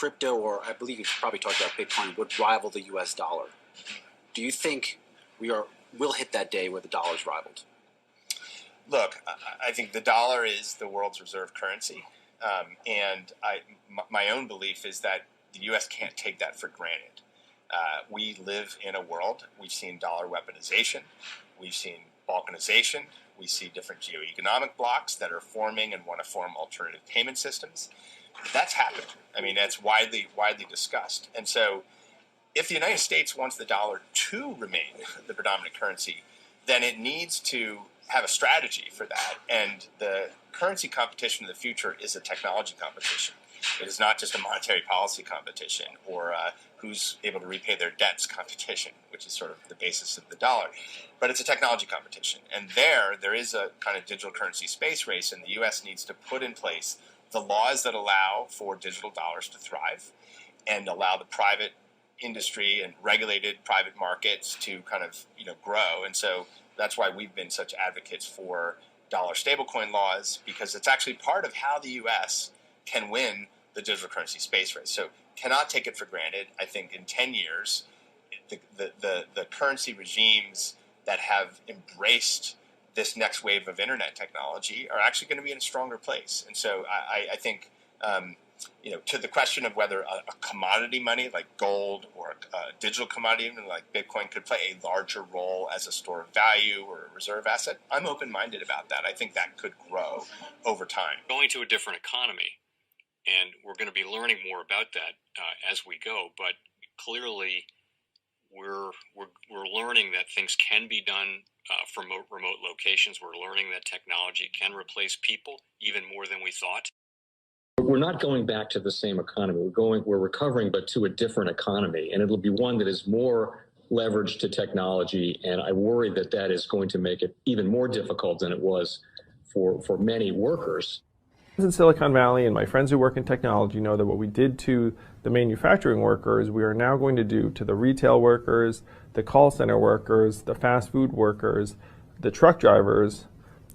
crypto, or I believe you probably talked about Bitcoin, would rival the U.S. dollar. Do you think we'll hit that day where the dollar's rivaled? Look, I think the dollar is the world's reserve currency, and my own belief is that the U.S. can't take that for granted. We live in a world. We've seen dollar weaponization. We've seen balkanization. We see different geoeconomic blocks that are forming and want to form alternative payment systems. That's happened. I mean, that's widely discussed. And so if the United States wants the dollar to remain the predominant currency, then it needs to have a strategy for that. And the currency competition in the future is a technology competition. It is not just a monetary policy competition or who's able to repay their debts competition, which is sort of the basis of the dollar. But it's a technology competition. And there is a kind of digital currency space race, and the U.S. needs to put in place the laws that allow for digital dollars to thrive and allow the private industry and regulated private markets to kind of grow. And so that's why we've been such advocates for dollar stablecoin laws, because it's actually part of how the U.S. can win the digital currency space race. So cannot take it for granted. I think in 10 years, the currency regimes that have embraced this next wave of internet technology are actually going to be in a stronger place. And so I think, to the question of whether a commodity money like gold or a digital commodity like Bitcoin could play a larger role as a store of value or a reserve asset, I'm open-minded about that. I think that could grow over time. Going to a different economy, and we're going to be learning more about that as we go. But clearly, we're learning that things can be done from remote locations. We're learning that technology can replace people even more than we thought. We're not going back to the same economy. We're recovering, but to a different economy, and it'll be one that is more leveraged to technology. And I worry that that is going to make it even more difficult than it was for many workers. In Silicon Valley, and my friends who work in technology know that what we did to the manufacturing workers, we are now going to do to the retail workers, the call center workers, the fast food workers, the truck drivers,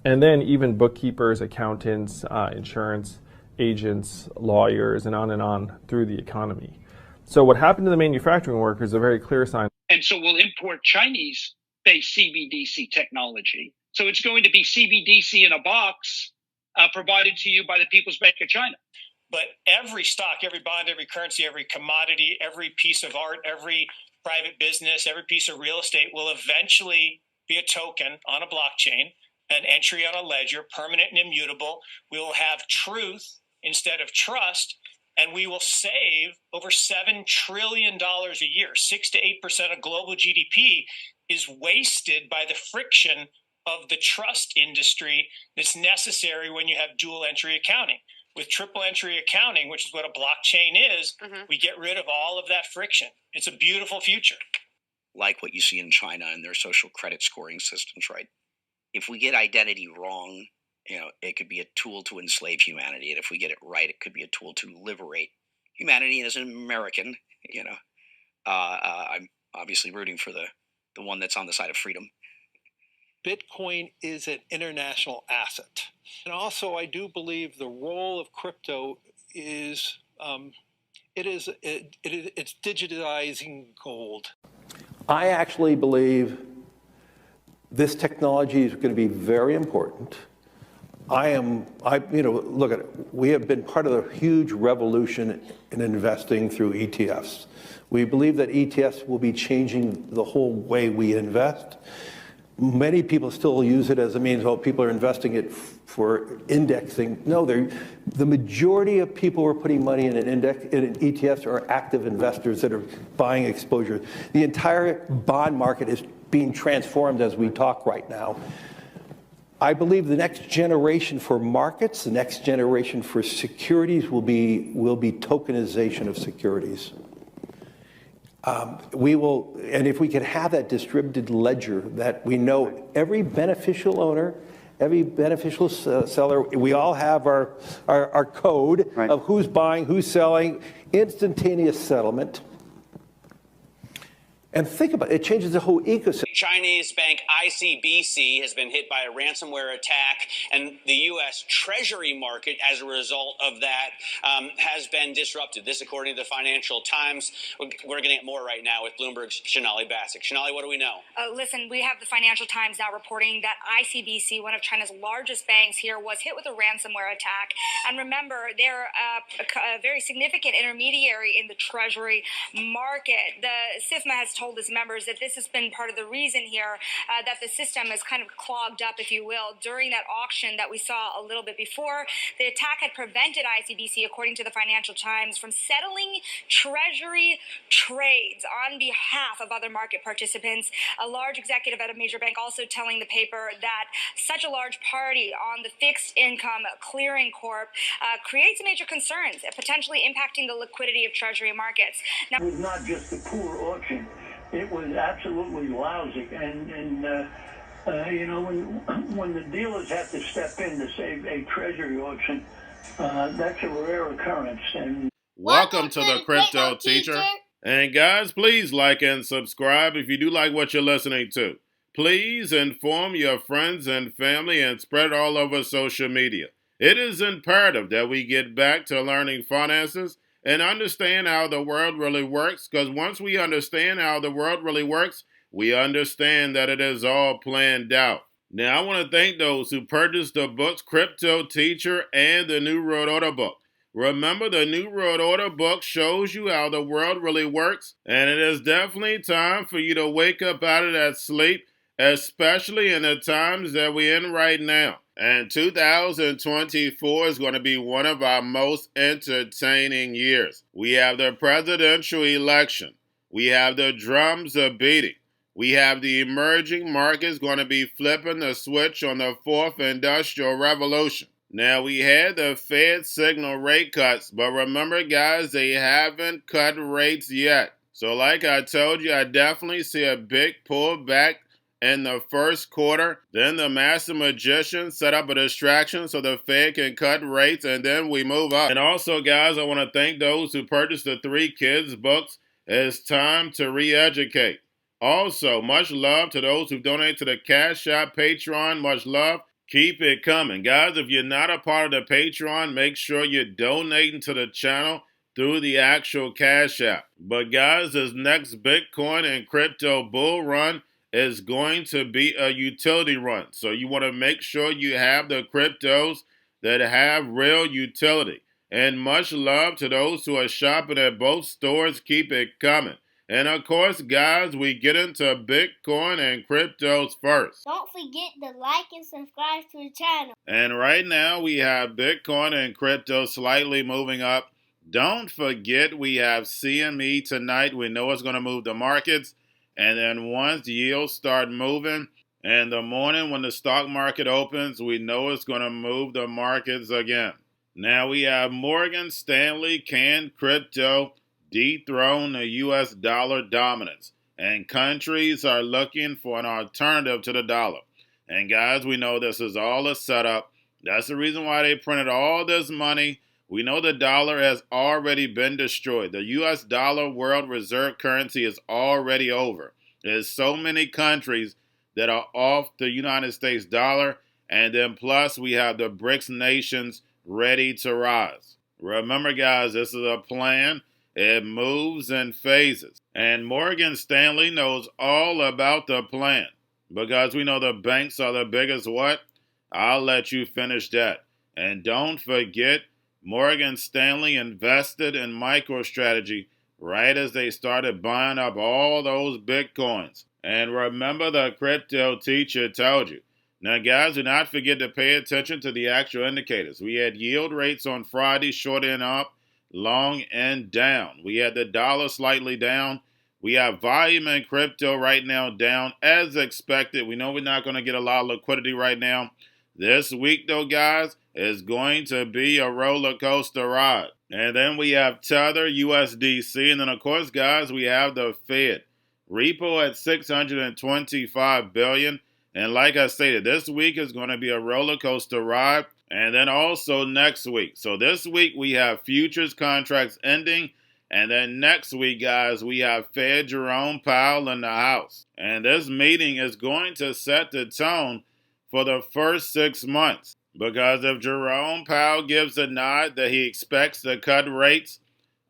and then even bookkeepers, accountants, insurance agents, lawyers, and on through the economy. So what happened to the manufacturing workers is a very clear sign. And so we'll import Chinese-based CBDC technology. So it's going to be CBDC in a box provided to you by the People's Bank of China. But every stock, every bond, every currency, every commodity, every piece of art, every private business, every piece of real estate will eventually be a token on a blockchain, an entry on a ledger, permanent and immutable. We will have truth instead of trust, and we will save over $7 trillion a year. 6 to 8% of global GDP is wasted by the friction of the trust industry that's necessary when you have dual entry accounting. With triple entry accounting, which is what a blockchain is, we get rid of all of that friction. It's a beautiful future. Like what you see in China and their social credit scoring systems, right? If we get identity wrong, it could be a tool to enslave humanity. And if we get it right, it could be a tool to liberate humanity. And as an American, I'm obviously rooting for the one that's on the side of freedom. Bitcoin is an international asset. And also, I do believe the role of crypto is, it's digitizing gold. I actually believe this technology is going to be very important. Look at it. We have been part of the huge revolution in investing through ETFs. We believe that ETFs will be changing the whole way we invest. Many people still use it as a means, people are investing it for indexing. No, the majority of people who are putting money in in ETFs are active investors that are buying exposure. The entire bond market is being transformed as we talk right now. I believe the next generation for markets, the next generation for securities will be tokenization of securities. And if we can have that distributed ledger that we know every beneficial owner, every beneficial seller, we all have our code of who's buying, who's selling, instantaneous settlement. And think about it, it changes the whole ecosystem. Chinese bank ICBC has been hit by a ransomware attack, and the U.S. Treasury market, as a result of that, has been disrupted. This, according to the Financial Times. We're getting at more right now with Bloomberg's Shonali Bassick. Shonali, what do we know? Listen, we have the Financial Times now reporting that ICBC, one of China's largest banks here, was hit with a ransomware attack. And remember, they're a very significant intermediary in the Treasury market. The SIFMA has told its members that this has been part of the reason here that the system is kind of clogged up, if you will, during that auction that we saw a little bit before. The attack had prevented ICBC, according to the Financial Times, from settling Treasury trades on behalf of other market participants. A large executive at a major bank also telling the paper that such a large party on the fixed income clearing corp creates major concerns, potentially impacting the liquidity of Treasury markets. Now, it was not just a poor auction. It was absolutely lousy. And you know, when the dealers have to step in to save a Treasury auction, that's a rare occurrence. And welcome to the Crypto Teacher. And guys, please like and subscribe if you do like what you're listening to. Please inform your friends and family and spread it all over social media. It is imperative that we get back to learning finances and understand how the world really works, because once we understand how the world really works, we understand that it is all planned out. Now, I want to thank those who purchased the books Cryptoteacher and the New World Order book. Remember, the New World Order book shows you how the world really works, and it is definitely time for you to wake up out of that sleep, especially in the times that we're in right now. And 2024 is going to be one of our most entertaining years. We have the presidential election. We have the drums are beating. We have the emerging markets going to be flipping the switch on the fourth industrial revolution. Now, we had the Fed signal rate cuts, but remember, guys, they haven't cut rates yet. So like I told you, I definitely see a big pullback in the first quarter. Then the master magician set up a distraction so the Fed can cut rates, and then we move up. And also, guys, I want to thank those who purchased the 3 Kids books. It's time to re-educate. Also, much love to those who donate to the Cash App, Patreon. Much love. Keep it coming. Guys, if you're not a part of the Patreon, make sure you're donating to the channel through the actual Cash App. But guys, this next Bitcoin and crypto bull run is going to be a utility run. So you want to make sure you have the cryptos that have real utility. And much love to those who are shopping at both stores. Keep it coming. And of course, guys, we get into Bitcoin and cryptos first. Don't forget to like and subscribe to the channel. And right now, we have Bitcoin and crypto slightly moving up. Don't forget, we have CME tonight. We know it's going to move the markets. And then once yields start moving, in the morning when the stock market opens, we know it's going to move the markets again. Now we have Morgan Stanley, can crypto dethrone the U.S. dollar dominance? And countries are looking for an alternative to the dollar. And guys, we know this is all a setup. That's the reason why they printed all this money. We know the dollar has already been destroyed. The U.S. dollar world reserve currency is already over. There's so many countries that are off the United States dollar. And then plus we have the BRICS nations ready to rise. Remember, guys, this is a plan. It moves in phases. And Morgan Stanley knows all about the plan. Because we know the banks are the biggest what? I'll let you finish that. And don't forget, Morgan Stanley invested in MicroStrategy right as they started buying up all those Bitcoins. And remember, the Crypto Teacher told you. Now, guys, do not forget to pay attention to the actual indicators. We had yield rates on Friday, short and up, long and down. We had the dollar slightly down. We have volume in crypto right now down as expected. We know we're not going to get a lot of liquidity right now. This week, though, guys, is going to be a roller coaster ride. And then we have Tether, USDC, and then, of course, guys, we have the Fed. Repo at $625 billion. And like I stated, this week is going to be a roller coaster ride. And then also next week. So this week we have futures contracts ending And then next week, guys, we have Fed Jerome Powell in the House. And this meeting is going to set the tone for the first 6 months. Because if Jerome Powell gives a nod that he expects to cut rates,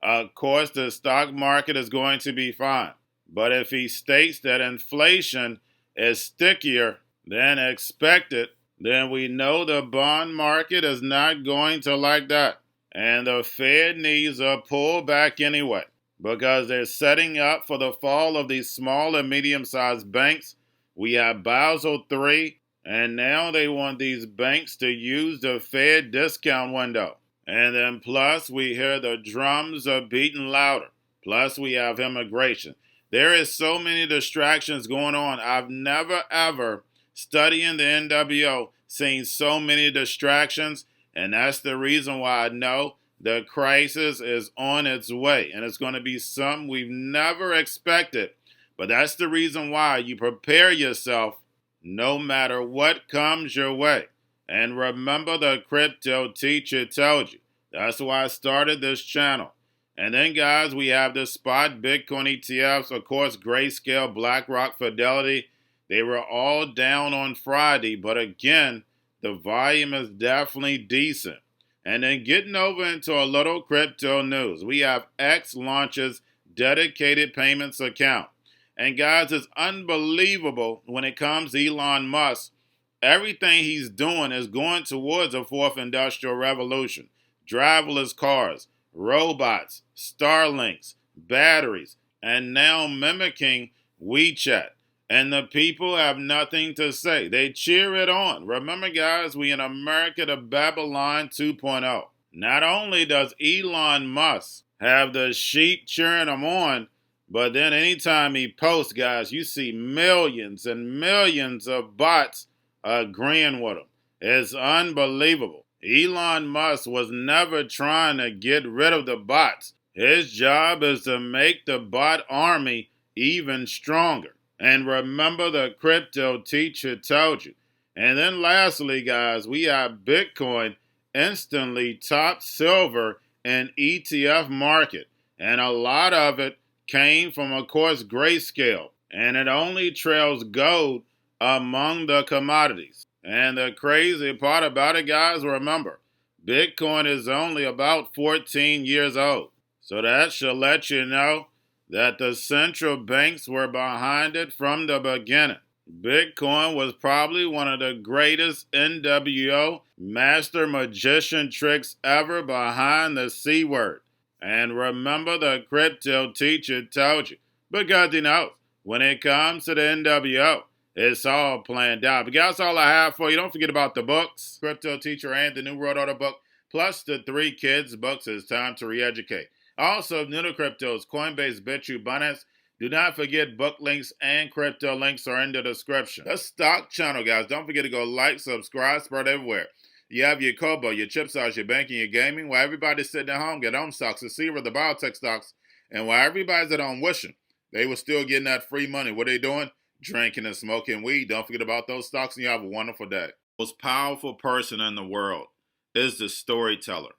of course, the stock market is going to be fine. But if he states that inflation is stickier than expected, then we know the bond market is not going to like that. And the Fed needs a pullback anyway, because they're setting up for the fall of these small and medium-sized banks. We have Basel III, and now they want these banks to use the Fed discount window. And then plus we hear the drums are beating louder. Plus we have immigration. There is so many distractions going on. I've never ever, studying the NWO, seen so many distractions. And that's the reason why I know the crisis is on its way. And it's going to be something we've never expected. But that's the reason why you prepare yourself no matter what comes your way. And remember, the crypto teacher told you. That's why I started this channel. And then, guys, we have the spot Bitcoin ETFs. Of course, Grayscale, BlackRock, Fidelity. They were all down on Friday. But again, the volume is definitely decent. And then getting over into a little crypto news. We have X launches dedicated payments account. And guys, it's unbelievable when it comes to Elon Musk. Everything he's doing is going towards a fourth industrial revolution. Driverless cars, robots, Starlinks, batteries, and now mimicking WeChat. And the people have nothing to say. They cheer it on. Remember, guys, we in America to Babylon 2.0. Not only does Elon Musk have the sheep cheering him on, but then anytime he posts, guys, you see millions and millions of bots agreeing with him. It's unbelievable. Elon Musk was never trying to get rid of the bots. His job is to make the bot army even stronger. And remember, the crypto teacher told you. And then lastly, guys, we have Bitcoin instantly top silver in ETF market. And a lot of it came from, of course, Grayscale. And it only trails gold among the commodities. And the crazy part about it, guys, remember, Bitcoin is only about 14 years old. So that should let you know that the central banks were behind it from the beginning. Bitcoin was probably one of the greatest NWO master magician tricks ever behind the C word. And remember, the crypto teacher told you. Because, you know, when it comes to the NWO, it's all planned out. But guys, that's all I have for you. Don't forget about the books, Crypto Teacher and the New World Order book, plus the 3 kids books. It's time to re-educate. Also, new to cryptos, Coinbase, Bitrue, Binance. Do not forget book links and crypto links are in the description. The stock channel, guys. Don't forget to go like, subscribe, spread everywhere. You have your Kobo, your chip stocks, your banking, your gaming. While everybody's sitting at home, get home stocks, the Seaver, the biotech stocks. And while everybody's at home wishing they were still getting that free money, what are they doing? Drinking and smoking weed. Don't forget about those stocks, and you have a wonderful day. The most powerful person in the world is the storyteller.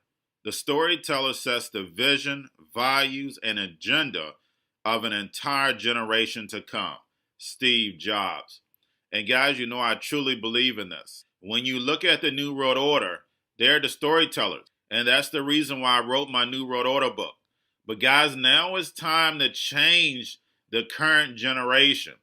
The storyteller sets the vision, values, and agenda of an entire generation to come. Steve Jobs. And guys, you know I truly believe in this. When you look at the New World Order, they're the storytellers. And that's the reason why I wrote my New World Order book. But guys, now it's time to change the current generation.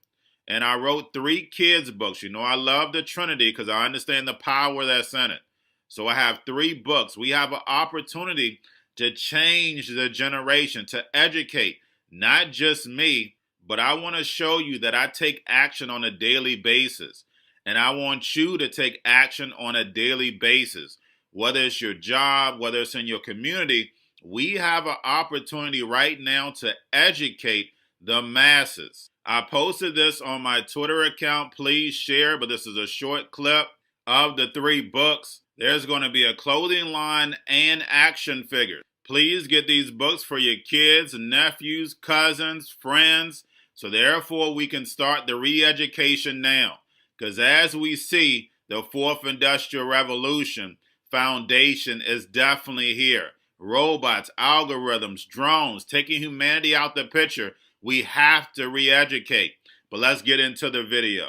And I wrote 3 kids books. You know, I love the Trinity because I understand the power that's in it. So I have 3 books. We have an opportunity to change the generation, to educate, not just me, but I want to show you that I take action on a daily basis. And I want you to take action on a daily basis. Whether it's your job, whether it's in your community, we have an opportunity right now to educate the masses. I posted this on my Twitter account. Please share, but this is a short clip of the 3 books. There's going to be a clothing line and action figures. Please get these books for your kids, nephews, cousins, friends, so therefore we can start the re-education now. Because as we see, the 4th Industrial Revolution foundation is definitely here. robots, algorithms, drones, taking humanity out the picture. We have to re-educate. But let's get into the video.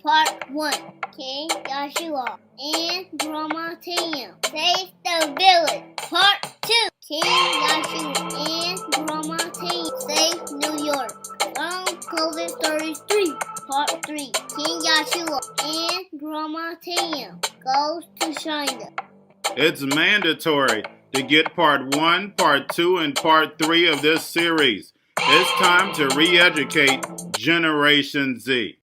Part 1. King Joshua and Grandma Tam save the village. Part 2. King Joshua and Grandma Tam save New York from COVID-33. Part 3. King Joshua and Grandma Tam goes to China. It's mandatory to get part 1, part 2, and part 3 of this series. It's time to re-educate Generation Z.